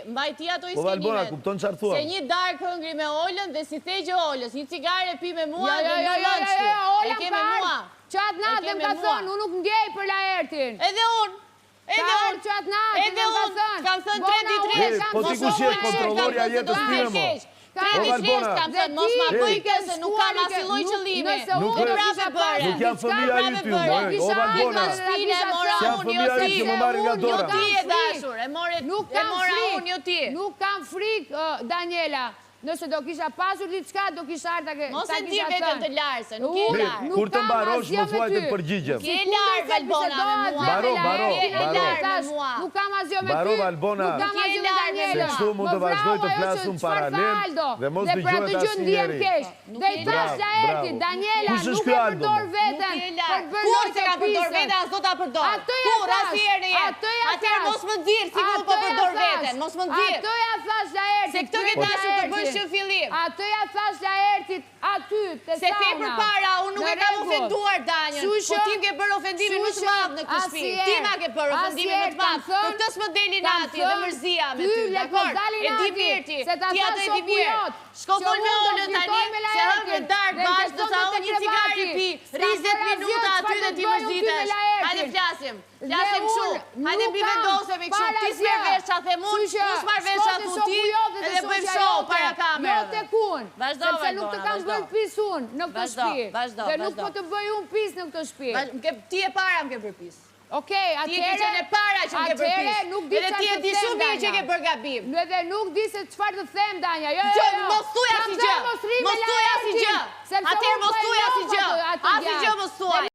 mbajti ato i Po Valbona, kupton çfarë thua? Se një darë këngri me Olën dhe si thejgjë Olës, një cigare pi me mua dhe në lënçti. E ke me mua. Qatë natë dhe më ka thonë, unë nuk ngej për Laertin. Edhe unë. Edhe unë. Kam thënë 3 ditë. Po ti kush je kontrollorja jetës time mo? 3 ditë kam thënë, mos ma bëj këse, nuk kam asnjë lloj qëllimi. Nuk jam fëmija i ty, o Valbona. Jam fëmija i që më marrin nga dora. Jo ti e dashur, e mora unë, jo ti. Nuk kam frikë, Daniela. Nëse do kisha pasur diçka, do kisha ardha ke... Mos e di vetëm të larë, se nuk je larë. Kur të mbarosh, më thuaj të përgjigjem. Ke larë, Valbona, me mua. Baro. Nuk kam asgjë me ty. Baro, Valbona. Nuk kam asgjë me Daniela. Se kështu mund të vazhdoj të flasum paralel dhe mos dëgjohet asnjë njeri. Dhe i thash Laertit, Daniela, nuk e përdor veten. Kur se ka përdor veten, as do ta përdor. Kur, asnjëherë në jetë. Atëherë mos më nxirr si ku po përdor veten. Mos më nxirr. Atë ja thash Laertit. Se këtë ke dashur të bësh që fillim. Atë ja thash Laertit, aty, te sauna. Se ti përpara, unë nuk e kam ofenduar Danjën. Po ti ke bërë ofendimin më të madh në këtë shtëpi. Ti ma ke bërë ofendimin më të madh. Për këtë s'më deli nati dhe mërzia me ty, dakor? E di mirë ti. Ti atë e di mirë. Shko fol me Olën tani, se hëngë darkë bashkë, do sa unë një cigari pi, 20 minuta aty dhe ti mërzitesh. Hajde flasim. Flasim kështu. Hajde bi vendosemi kështu. Ti s'mer vesh qa them unë, unë s'mar vesh qa thu ti, edhe bëjmë show para kamerave. Jo tek unë. Vazhdo, sepse nuk të kam bërë pis unë në këtë shtëpi. Dhe nuk po të bëj unë pis në këtë shtëpi. Ti e para më ke bërë pis. Okej, atëherë... Ti e ke qenë e para që më ke bërë pis. Edhe ti e di shumë mirë që ke bërë gabim. Edhe nuk di se çfarë të them, Danja. Jo. Mos thuaj asgjë. Mos thuaj asgjë. Atëherë mos thuaj asgjë. Asgjë mos thuaj.